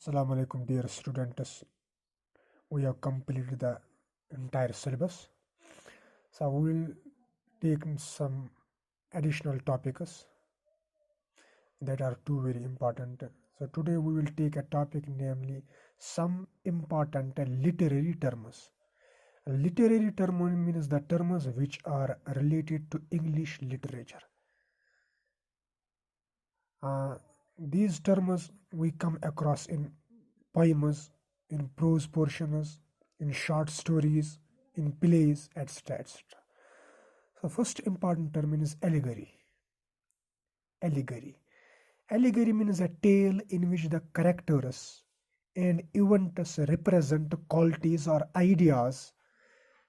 Assalamu alaikum, dear students. We have completed the entire syllabus. So we will take some additional topics that are two very important. So today we will take a topic, namely some important literary terms. Literary term means the terms which are related to English literature. Uh, these terms we come across in poems, in prose portions, in short stories, in plays, etc. etc. So, first important term is allegory. Allegory. Allegory means a tale in which the characters and events represent qualities or ideas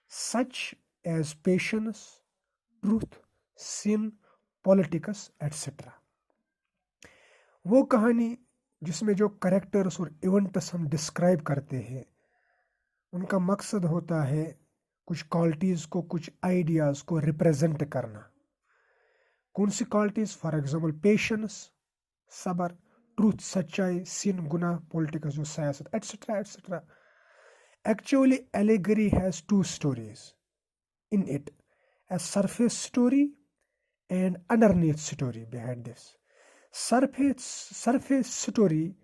such as patience, truth, sin, politics, etc. वो कहानी जिसमें जो characters और events हम describe करते हैं उनका मकसद होता है कुछ क्वालिटीज़ को, कुछ आइडियाज़ को रिप्रेजेंट करना। कौन सी क्वालिटीज़? फॉर एग्जांपल पेशेंस, सब्र, ट्रूथ सच्चाई, सिन गुनाह, पॉलिटिक्स जो सियासत, etcetera etcetera. Actually, allegory has two stories in it, a surface story and underneath story behind this. Surface story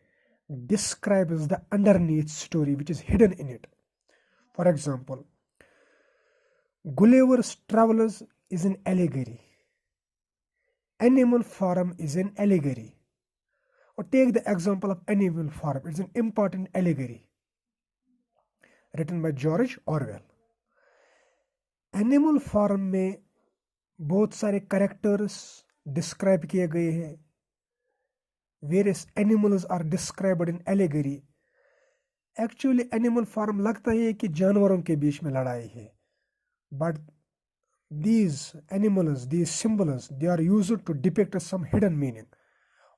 describes the underneath story which is hidden in it. For example, Gulliver's Travels is an allegory. Animal Farm is an allegory. Or take the example of Animal Farm. It's an important allegory written by George Orwell. Animal farm में बहुत सारे characters describe किए गए हैं. Various animals are described in allegory. Actually animal farm लगता है कि जानवरों के बीच में लड़ाई है, but these animals, these symbols, they are used to depict some hidden meaning.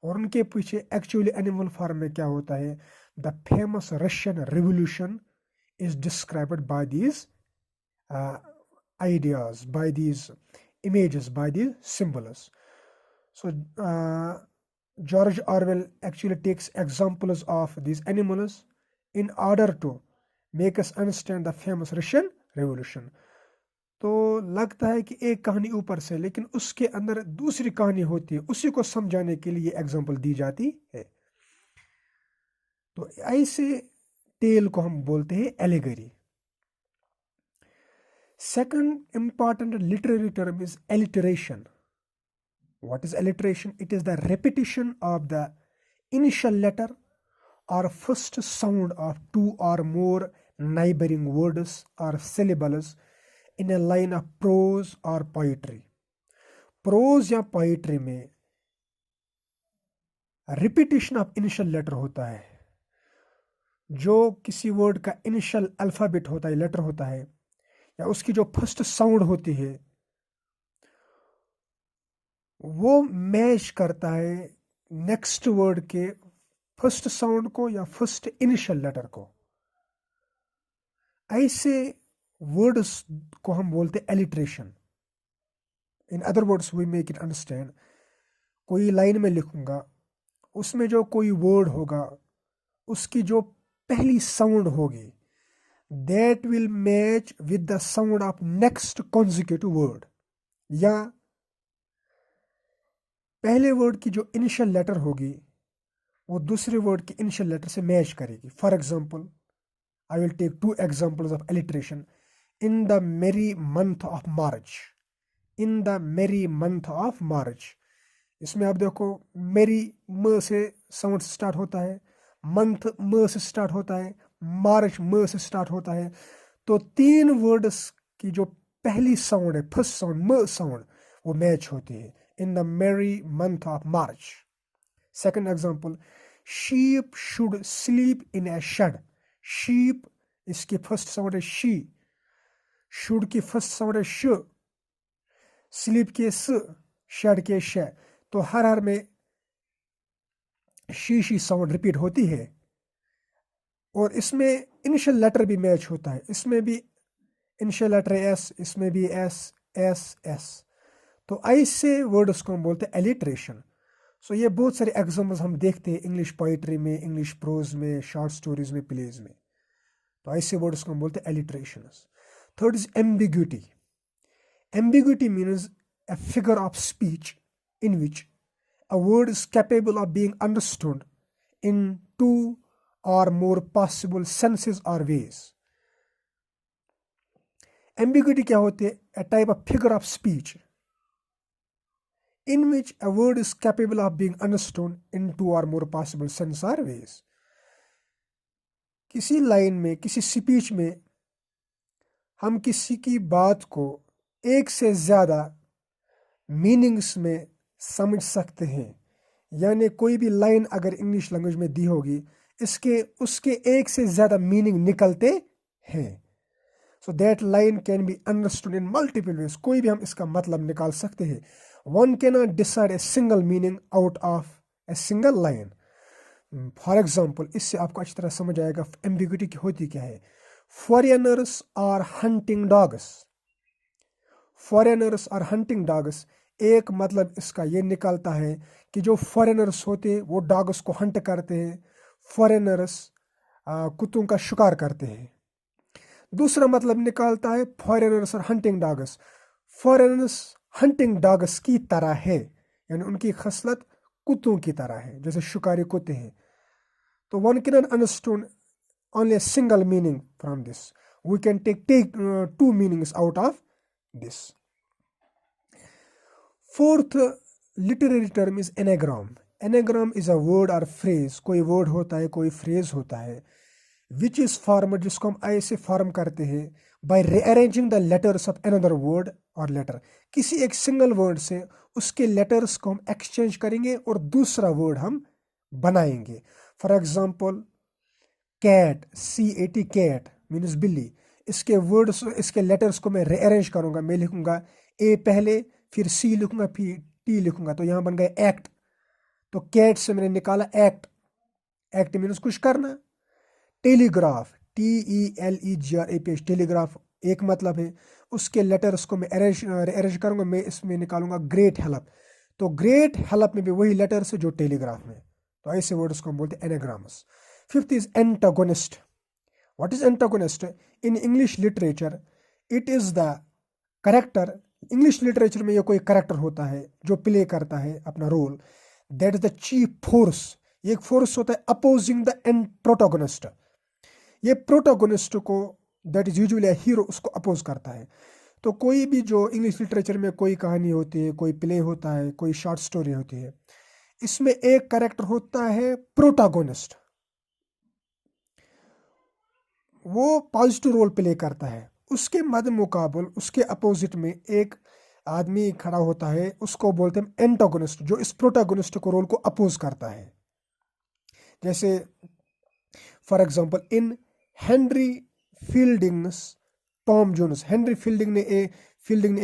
और उनके पीछे एक्चुअली एनिमल फार्म में क्या होता है? The famous Russian revolution is described by these ideas, by these images, by these symbols. So George Orwell actually takes examples of these animals in order to make us understand the famous Russian Revolution. तो लगता है कि एक कहानी ऊपर से, लेकिन उसके अंदर दूसरी कहानी होती है, उसी को समझाने के लिए एग्जाम्पल दी जाती है. तो ऐसे टेल को हम बोलते हैं allegory. Second important literary term is alliteration. What is alliteration? It is the repetition of the initial letter or first sound of two or more neighboring words or syllables in a line of prose or poetry. Prose या poetry में repetition of initial letter होता है. जो किसी word का initial alphabet होता है, letter होता है, या उसकी जो फर्स्ट साउंड होती है, वो मैच करता है नेक्स्ट वर्ड के फर्स्ट साउंड को या फर्स्ट इनिशियल लेटर को. ऐसे वर्ड्स को हम बोलते हैं alliteration. In other words we make it understand. कोई लाइन में लिखूंगा, उसमें जो कोई वर्ड होगा, उसकी जो पहली साउंड होगी, that will match with the sound of next consecutive word. या पहले वर्ड की जो इनिशियल लेटर होगी वो दूसरे वर्ड की इनिशियल लेटर से मैच करेगी. For example, I will take two examples of alliteration. In the merry month of March. In the merry month of March. इसमें आप देखो, मेरी म से साउंड स्टार्ट होता है, मंथ म से स्टार्ट होता है, मार्च म से स्टार्ट होता है. तो तीन वर्ड्स की जो पहली साउंड है, फर्स्ट साउंड, म साउंड, वो मैच होती है. In the merry month of March. Second example, sheep should sleep in a shed. Sheep, इसकी फर्स्ट साउंड है शी, शुड की फर्स्ट साउंड है श, स्लीप के स, शेड के श. तो हर में शी साउंड रिपीट होती है. और इसमें इनिशियल लेटर भी मैच होता है. इसमें भी इनिशियल लेटर एस, इसमें भी एस एस एस. तो ऐसे वर्ड्स को हम बोलते हैं एलिट्रेशन. सो ये बहुत सारे एग्जाम्पल्स हम देखते हैं इंग्लिश पोइट्री में, इंग्लिश प्रोज में, शॉर्ट स्टोरीज में, प्लेज में। तो ऐसे वर्ड्स को हम बोलते हैं alliterations. Third is ambiguity. Ambiguity means a figure of speech in which a word is capable of being understood in two or more possible senses or ways. Ambiguity क्या होती है? A type of figure of speech in which a word is capable of being understood in two or more possible senses or ways. किसी line में, किसी speech में हम किसी की बात को एक से ज्यादा मीनिंग्स में समझ सकते हैं। यानी कोई भी लाइन अगर इंग्लिश लैंग्वेज में दी होगी, उसके एक से ज्यादा मीनिंग निकलते हैं। So that line can be understood in multiple ways. कोई भी हम इसका मतलब निकाल सकते हैं। One can not decide a single meaning out of a single line. For example, इससे आपको अच्छी तरह समझ आएगा एम्बिग्यूटी की होती क्या है। Foreigners are hunting dogs. Foreigners are hunting dogs, एक मतलब इसका ये निकलता है कि जो फॉरेनर्स होते हैं वो डॉग्स को हंट करते हैं। फॉरेनर्स कुत्तों का शिकार करते हैं। दूसरा मतलब निकालता है foreigners are hunting dogs, foreigners hunting dogs की तरह है, यानी उनकी खसलत कुत्तों की तरह है, जैसे शिकारी कुत्ते हैं। तो one can understand only a single meaning from this. We can take two meanings out of this. Fourth literary term is anagram. Anagram is a word or phrase. कोई word होता है, कोई phrase होता है, which is formed, जिसको हम ऐसे form करते हैं by rearranging the letters of another word or letter. किसी एक single word से उसके letters को हम exchange करेंगे और दूसरा word हम बनाएंगे। For example, cat, CAT, cat means बिल्ली। इसके वर्ड्स, इसके लेटर्स को मैं रीअरेंज करूंगा। मैं लिखूंगा A पहले, फिर C लिखूंगा, फिर T लिखूंगा, तो यहां बन गया एक्ट। तो कैट से मैंने निकाला एक्ट। एक्ट मीन्स कुछ करना। टेलीग्राफ, TELEGRAPH, टेलीग्राफ एक मतलब है। उसके लेटर्स को मैं अरेंज करूंगा, मैं इसमें निकालूंगा ग्रेट हेल्प। तो ग्रेट हेल्प में भी वही लेटर्स है जो टेलीग्राफ में। तो ऐसे वर्ड्स को हम बोलते हैं anagrams. Fifth is antagonist. What is antagonist? In English literature, it is the character. English literature में ये कोई character होता है जो प्ले करता है अपना role. That is the chief force. ये एक फोर्स होता है opposing the protagonist. ये प्रोटोगोनिस्ट को, that is usually a hero, उसको अपोज करता है। तो कोई भी जो इंग्लिश लिटरेचर में कोई कहानी होती है, कोई प्ले होता है, कोई शॉर्ट स्टोरी होती है, इसमें एक कैरेक्टर होता है प्रोटोगोनिस्ट। वो पॉजिटिव रोल प्ले करता है। उसके मद मुकाबल, उसके अपोजिट में एक आदमी खड़ा होता है, उसको बोलते हैं एंटागोनिस्ट, जो इस प्रोटोगोनिस्ट को रोल को अपोज करता है। जैसे for example in Henry Fielding's Tom Jones, Henry Fielding ने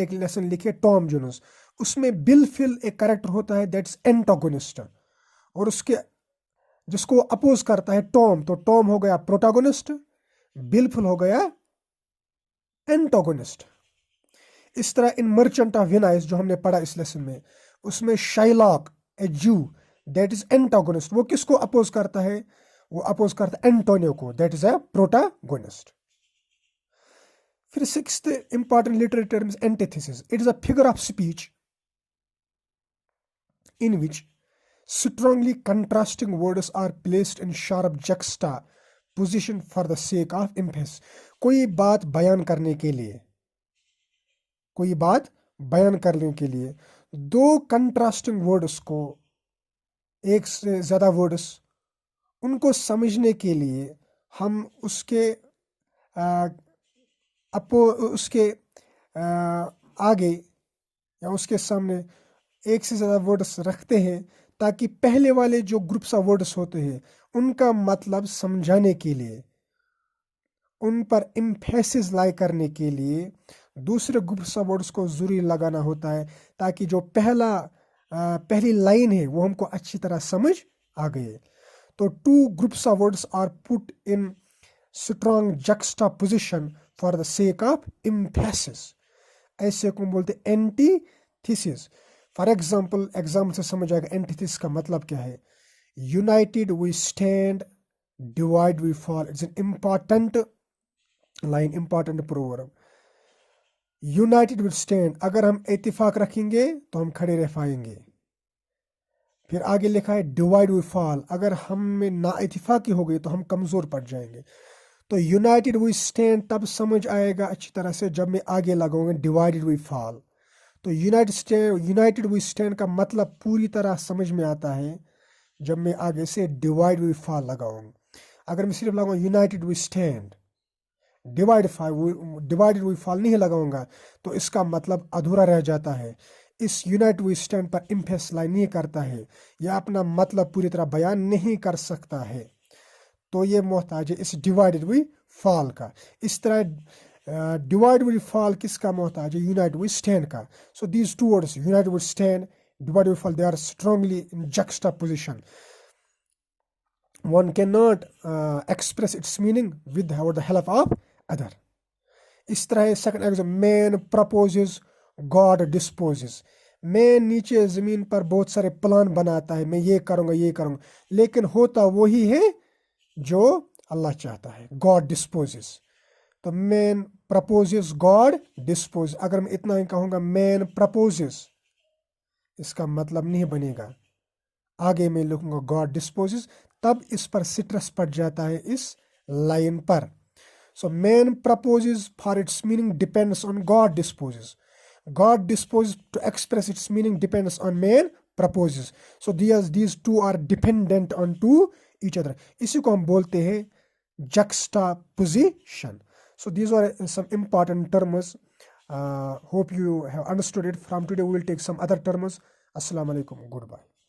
एक लेसन लिखे टॉम जोन्स, उसमें बिल फिल एक कैरेक्टर होता है दैट्स एंटागोनिस्ट, और उसके जिसको अपोज करता है टॉम, तो टॉम हो गया प्रोटोगोनिस्ट, बिलफुल हो गया एंटागोनिस्ट। इस तरह इन मर्चेंट ऑफ वेनाइस जो हमने पढ़ा इस लेसन में, उसमें शाइलॉक ए जू दैट इज एंटागोनिस्ट, वो किसको अपोज करता है? वो अपोज करता है एंटोनियो को, दैट इज अ प्रोटोगोनिस्ट। फिर sixth important literary term is antithesis. It is a figure of speech in which strongly contrasting words are placed in sharp juxtaposition for the sake of emphasis. कोई बात बयान करने के लिए, कोई बात बयान करने के लिए दो कंट्रास्टिंग वर्ड्स को, एक से ज्यादा वर्ड्स, उनको समझने के लिए हम उसके उसके आगे या उसके सामने एक से ज़्यादा वर्ड्स रखते हैं, ताकि पहले वाले जो ग्रुप्स ऑफ वर्ड्स होते हैं उनका मतलब समझाने के लिए, उन पर एम्फेसिस लाई करने के लिए दूसरे ग्रुप्स ऑफ वर्ड्स को जरूरी लगाना होता है, ताकि जो पहली लाइन है वो हमको अच्छी तरह समझ आ गए। तो two groups of words are put in strong juxtaposition for the sake of emphasis, ऐसे को बोलते एंटीथेसिस। फॉर एग्जाम्पल से समझ आएगा एंटीथेसिस का मतलब क्या है। United we stand, divide we fall. It's an important line, important proverb. United we stand, अगर हम इत्तेफाक रखेंगे तो हम खड़े रह पाएंगे। फिर आगे लिखा है डिवाइड वी फॉल, अगर हम में ना इत्तेफाकी हो गई तो हम कमजोर पड़ जाएंगे। तो यूनाइटेड वी स्टैंड तब समझ आएगा अच्छी तरह से जब मैं आगे लगाऊंगा डिवाइडेड वी फॉल। तो यूनाइटेड वी स्टैंड का मतलब पूरी तरह समझ में आता है जब मैं आगे से डिवाइड वी फॉल लगाऊंगा। अगर मैं सिर्फ लगाऊंगा united we stand, divided we fall नहीं लगाऊंगा तो इसका मतलब अधूरा रह जाता है। इस यूनाइटेड वी स्टैंड पर इम्फेसिस नहीं करता है या अपना मतलब पूरी तरह बयान नहीं कर सकता है। तो ये मोहताज है इस डिवाइडेड वी फॉल का। इस तरह डिवाइड वी फॉल किसका मोहताज है? यूनाइटेड वी स्टैंड का। So these two words united we stand, divided we fall, they are strongly in juxtaposition. One cannot express its meaning without the help of other. इस तरह second example, man proposes God disposes. Man नीचे जमीन पर बहुत सारे plan बनाता है, मैं ये करूंगा ये करूंगा, लेकिन होता वही है जो अल्लाह चाहता है। God disposes. तो मैन प्रपोजेस गॉड डिस्पोज। अगर मैं इतना ही कहूंगा मैन प्रपोजेस, इसका मतलब नहीं बनेगा। आगे मैं लिखूंगा गॉड डिस्पोजेस, तब इस पर सिट्रस पड़ जाता है इस लाइन पर। So man proposes for its meaning depends on God disposes. God disposes to express its meaning depends on man proposes. So these two are dependent on to each other. इसी को हम बोलते हैं juxtaposition. So these are some important terms. Hope you have understood it. From today we will take some other terms. Assalamu alaikum. Goodbye.